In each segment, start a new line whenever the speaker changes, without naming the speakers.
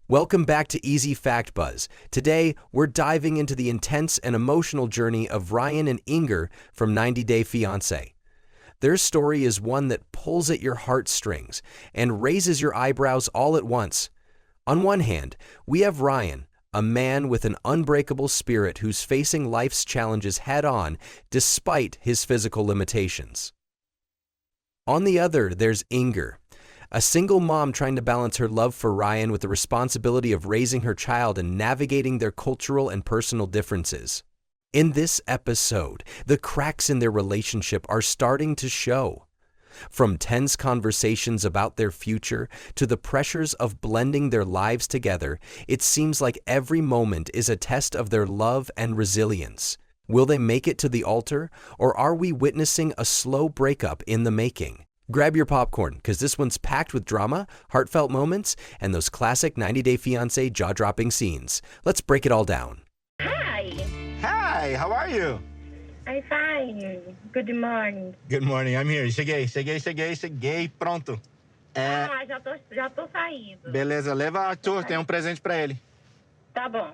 Welcome back to Easy Fact Buzz. Today, we're diving into the intense and emotional journey of Ryan and Ingrid from 90 Day Fiancé. Their story is one that pulls at your heartstrings and raises your eyebrows all at once. On one hand, we have Ryan, a man with an unbreakable spirit who's facing life's challenges head-on despite his physical limitations. On the other, there's Ingrid, a single mom trying to balance her love for Ryan with the responsibility of raising her child and navigating their cultural and personal differences. In this episode, the cracks in their relationship are starting to show. From tense conversations about their future to the pressures of blending their lives together, it seems like every moment is a test of their love and resilience. Will they make it to the altar, or are we witnessing a slow breakup in the making? Grab your popcorn, because this one's packed with drama, heartfelt moments, and those classic 90 Day Fiancé jaw-dropping scenes. Let's break it all down.
Hi,
Hi, how are you?
I'm fine. Good morning.
Good morning, I'm here. Cheguei, pronto.
Já tô saindo.
Beleza, leva Arthur, tem presente pra ele.
Tá bom.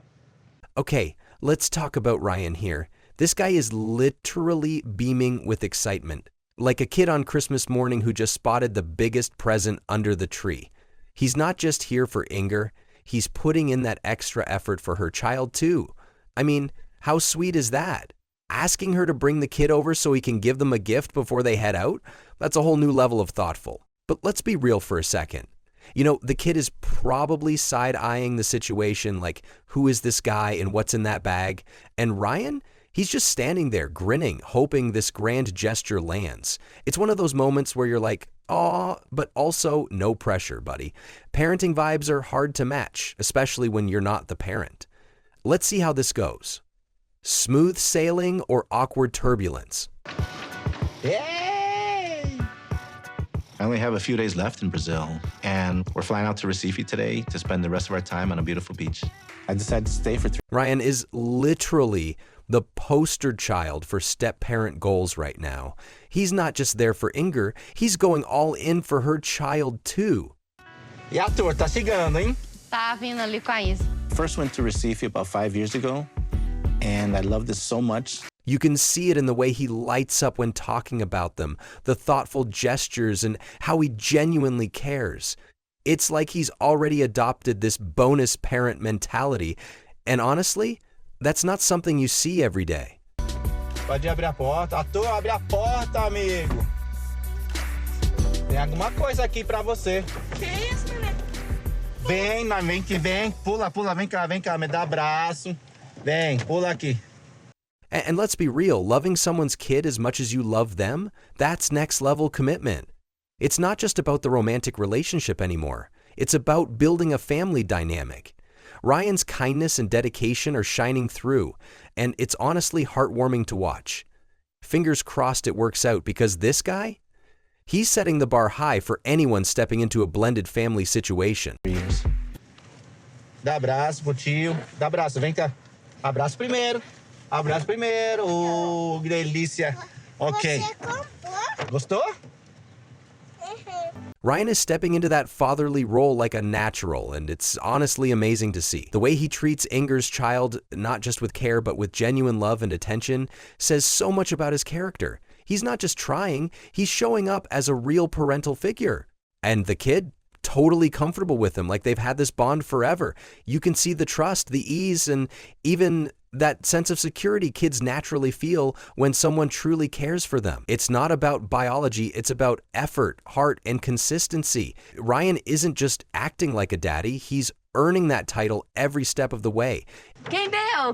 Okay, let's talk about Ryan here. This guy is literally beaming with excitement, like a kid on Christmas morning who just spotted the biggest present under the tree. He's not just here for Ingrid, he's putting in that extra effort for her child too. I mean, how sweet is that? Asking her to bring the kid over so he can give them a gift before they head out? That's a whole new level of thoughtful. But let's be real for a second. You know, the kid is probably side-eyeing the situation like, who is this guy and what's in that bag? And Ryan? He's just standing there grinning, hoping this grand gesture lands. It's one of those moments where you're like, aw, but also no pressure, buddy. Parenting vibes are hard to match, especially when you're not the parent. Let's see how this goes. Smooth sailing or awkward turbulence?
Yay!
I only have a few days left in Brazil, and we're flying out to Recife today to spend the rest of our time on a beautiful beach. I decided to stay for 3
Ryan is literally the poster child for step-parent goals right now. He's not just there for Ingrid, he's going all in for her child too.
E Arthur, tá chegando, hein?
Tá vindo ali com a Isa.
First went to Recife about 5 years ago, and I loved this so much.
You can see it in the way he lights up when talking about them, the thoughtful gestures, and how he genuinely cares. It's like he's already adopted this bonus parent mentality, and honestly, that's not something you see every day.
Pode abrir a porta. Arthur, abre a porta, amigo. Tem alguma coisa aqui pra você.
Que isso, menino?
Vem, pula, vem cá, me dá abraço. Vem, pula aqui.
And let's be real, loving someone's kid as much as you love them, that's next level commitment. It's not just about the romantic relationship anymore. It's about building a family dynamic. Ryan's kindness and dedication are shining through, and it's honestly heartwarming to watch. Fingers crossed it works out, because this guy, he's setting the bar high for anyone stepping into a blended family situation.
Dá abraço pro tio. Dá abraço, vem cá. Abraço primeiro. Oh, que delícia. Ok. Gostou?
Ryan is stepping into that fatherly role like a natural, and it's honestly amazing to see. The way he treats Ingrid's child, not just with care, but with genuine love and attention, says so much about his character. He's not just trying, he's showing up as a real parental figure. And the kid, totally comfortable with him, like they've had this bond forever. You can see the trust, the ease, and even that sense of security kids naturally feel when someone truly cares for them. It's not about biology, it's about effort, heart, and consistency. Ryan isn't just acting like a daddy, he's earning that title every step of the way.
Quem deu? O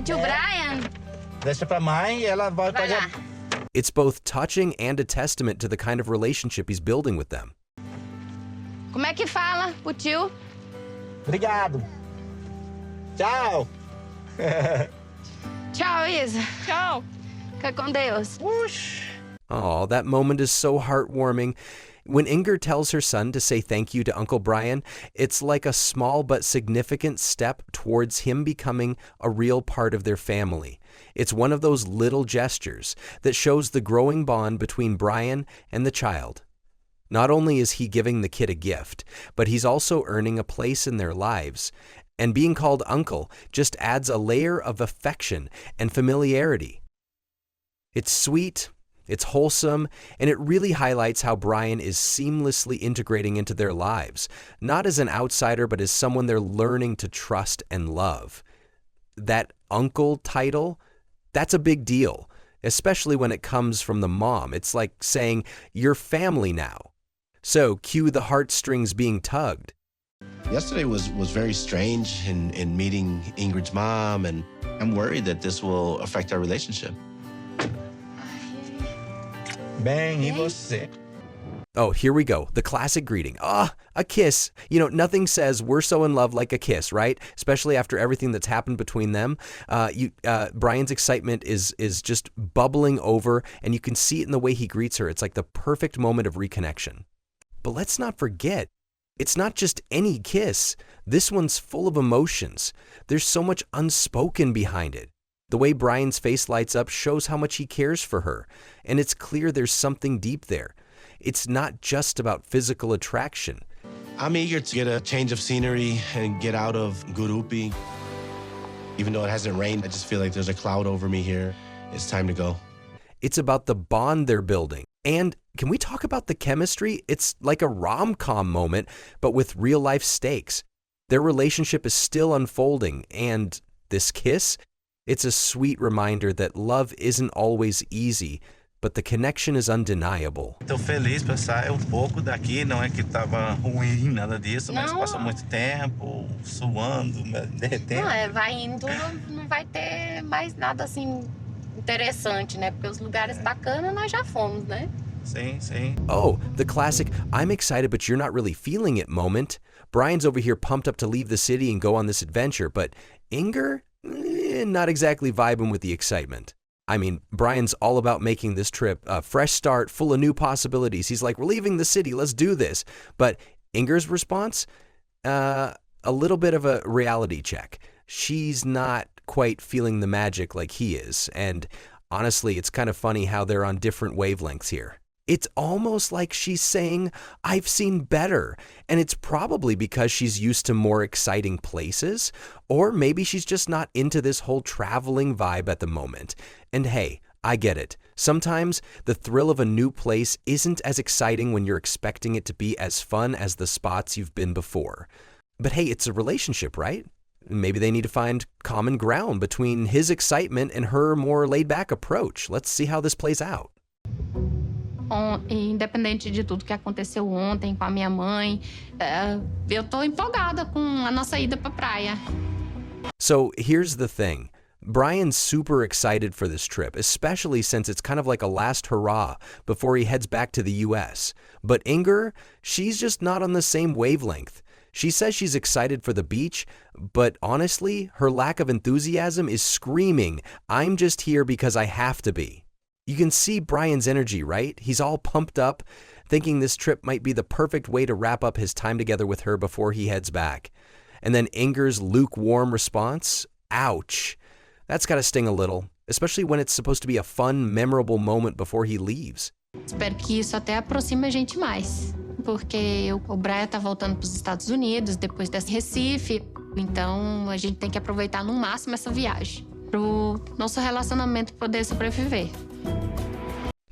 tio Brian.
Deixa pra mãe, ela vai
Vai lá.
It's both touching and a testament to the kind of relationship he's building with them.
Como é que fala o tio?
Obrigado. Tchau.
Tchau, Isa.
Tchau.
Fica com Deus.
Oh, that moment is so heartwarming. When Ingrid tells her son to say thank you to Uncle Brian, it's like a small but significant step towards him becoming a real part of their family. It's one of those little gestures that shows the growing bond between Brian and the child. Not only is he giving the kid a gift, but he's also earning a place in their lives. And being called uncle just adds a layer of affection and familiarity. It's sweet, it's wholesome, and it really highlights how Brian is seamlessly integrating into their lives, not as an outsider, but as someone they're learning to trust and love. That uncle title, that's a big deal, especially when it comes from the mom. It's like saying, you're family now. So cue the heartstrings being tugged.
Yesterday was very strange in meeting Ingrid's mom, and I'm worried that this will affect our relationship.
Bem, e você?
Oh, here we go. The classic greeting. Ah, a kiss. You know, nothing says we're so in love like a kiss, right? Especially after everything that's happened between them. Brian's excitement is just bubbling over, and you can see it in the way he greets her. It's like the perfect moment of reconnection. But let's not forget, it's not just any kiss. This one's full of emotions. There's so much unspoken behind it. The way Brian's face lights up shows how much he cares for her, and it's clear there's something deep there. It's not just about physical attraction.
I'm eager to get a change of scenery and get out of Gurupi. Even though it hasn't rained, I just feel like there's a cloud over me here. It's time to go.
It's about the bond they're building. And can we talk about the chemistry? It's like a rom-com moment, but with real-life stakes. Their relationship is still unfolding, and this kiss? It's a sweet reminder that love isn't always easy, but the connection is undeniable.
Tô feliz pra sair pouco daqui, não é que tava ruim, nada disso, mas
Não.
passou muito tempo suando, derretendo.
Não, vai indo, não vai ter mais nada assim interessante, né? Porque os lugares bacanas nós já fomos, né?
Sim, sim.
Oh, the classic, I'm excited but you're not really feeling it moment. Brian's over here pumped up to leave the city and go on this adventure, but Ingrid? Not exactly vibing with the excitement. I mean, Brian's all about making this trip a fresh start, full of new possibilities. He's like, we're leaving the city, let's do this. But Ingrid's response? A little bit of a reality check. She's not quite feeling the magic like he is. And honestly, it's kind of funny how they're on different wavelengths here. It's almost like she's saying, I've seen better. And it's probably because she's used to more exciting places, or maybe she's just not into this whole traveling vibe at the moment. And hey, I get it. Sometimes the thrill of a new place isn't as exciting when you're expecting it to be as fun as the spots you've been before. But hey, it's a relationship, right? Maybe they need to find common ground between his excitement and her more laid-back approach. Let's see how this plays out.
Independente de tudo que aconteceu ontem com a minha mãe, eu tô empolgada com a nossa ida pra praia.
So here's the thing. Brian's super excited for this trip, especially since it's kind of like a last hurrah before he heads back to the US. But Ingrid, she's just not on the same wavelength. She says she's excited for the beach, but honestly, her lack of enthusiasm is screaming, I'm just here because I have to be. You can see Brian's energy, right? He's all pumped up, thinking this trip might be the perfect way to wrap up his time together with her before he heads back. And then Ingrid's lukewarm response? Ouch. That's got to sting a little, especially when it's supposed to be a fun, memorable moment before he leaves.
Espero que isso até aproxime a gente mais, porque o Brian tá voltando para os Estados Unidos depois desse Recife, então a gente tem que aproveitar no máximo essa viagem pro nosso relacionamento poder sobreviver.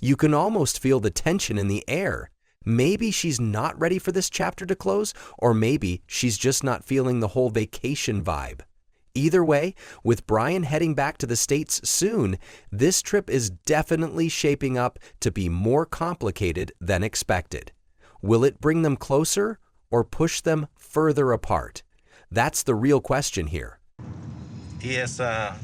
You can almost feel the tension in the air. Maybe she's not ready for this chapter to close, or maybe she's just not feeling the whole vacation vibe. Either way, with Brian heading back to the States soon, this trip is definitely shaping up to be more complicated than expected. Will it bring them closer or push them further apart? That's the real question here.
E essa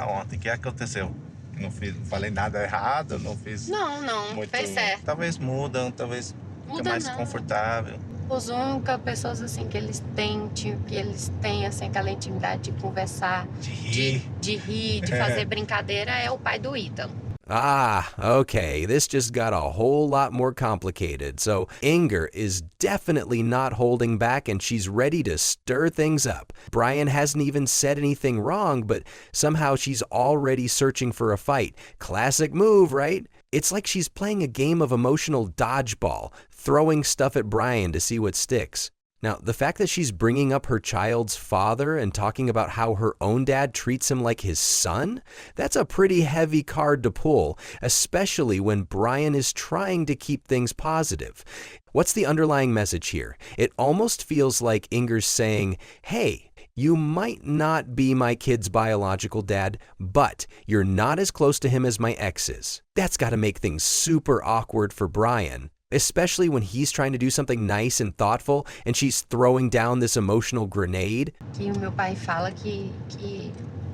ontem, o que aconteceu? Não falei nada errado, não fiz
Não,
muito...
fez certo.
Talvez mudam, talvez fica
Muda
mais
não.
confortável.
Os únicas pessoas assim que eles têm assim aquela intimidade de conversar,
De rir.
de rir, de fazer brincadeira é o pai do Ítalo.
Ah, okay, this just got a whole lot more complicated. So Ingrid is definitely not holding back and she's ready to stir things up. Brian hasn't even said anything wrong, but somehow she's already searching for a fight. Classic move, right? It's like she's playing a game of emotional dodgeball, throwing stuff at Brian to see what sticks. Now, the fact that she's bringing up her child's father and talking about how her own dad treats him like his son, that's a pretty heavy card to pull, especially when Brian is trying to keep things positive. What's the underlying message here? It almost feels like Ingrid's saying, hey, you might not be my kid's biological dad, but you're not as close to him as my ex is. That's got to make things super awkward for Brian, especially when he's trying to do something nice and thoughtful and she's throwing down this emotional grenade.
Que o meu pai fala que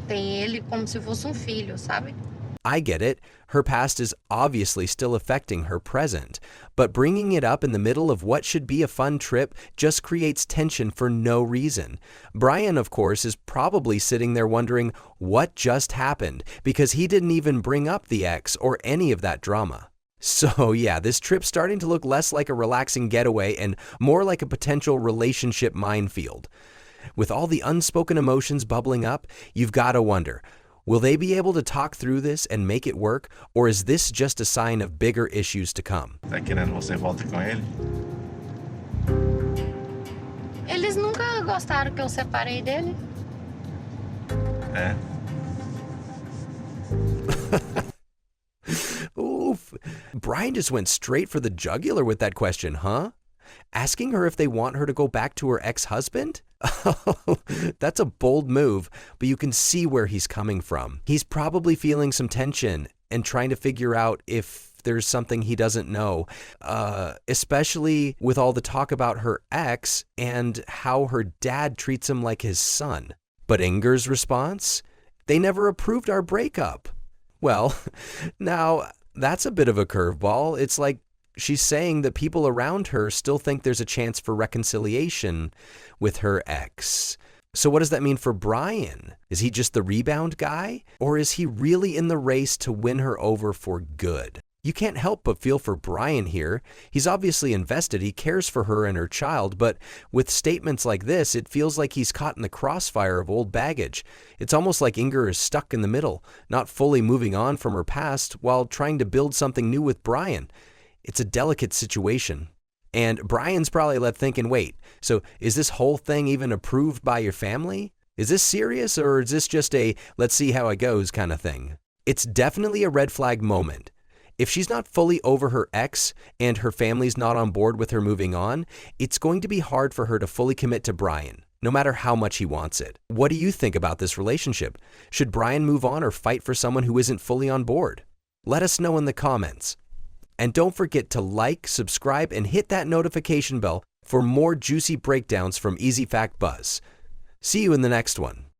tem ele como se fosse filho, sabe?
I get it. Her past is obviously still affecting her present, but bringing it up in the middle of what should be a fun trip just creates tension for no reason. Brian, of course, is probably sitting there wondering what just happened because he didn't even bring up the ex or any of that drama. So yeah, this trip's starting to look less like a relaxing getaway and more like a potential relationship minefield. With all the unspoken emotions bubbling up, you've got to wonder, will they be able to talk through this and make it work, or is this just a sign of bigger issues to come?
Tá querendo você volte com ele?
Eles nunca gostaram que eu separei dele.
É.
Oof. Brian just went straight for the jugular with that question, huh? Asking her if they want her to go back to her ex-husband? That's a bold move, but you can see where he's coming from. He's probably feeling some tension and trying to figure out if there's something he doesn't know, especially with all the talk about her ex and how her dad treats him like his son. But Ingrid's response? They never approved our breakup. Well, now that's a bit of a curveball. It's like she's saying that people around her still think there's a chance for reconciliation with her ex. So what does that mean for Brian? Is he just the rebound guy? Or is he really in the race to win her over for good? You can't help but feel for Brian here. He's obviously invested, he cares for her and her child, but with statements like this, it feels like he's caught in the crossfire of old baggage. It's almost like Ingrid is stuck in the middle, not fully moving on from her past while trying to build something new with Brian. It's a delicate situation. And Brian's probably left thinking, wait, so is this whole thing even approved by your family? Is this serious, or is this just a let's see how it goes kind of thing? It's definitely a red flag moment. If she's not fully over her ex and her family's not on board with her moving on, it's going to be hard for her to fully commit to Brian, no matter how much he wants it. What do you think about this relationship? Should Brian move on or fight for someone who isn't fully on board? Let us know in the comments. And don't forget to like, subscribe, and hit that notification bell for more juicy breakdowns from Easy Fact Buzz. See you in the next one.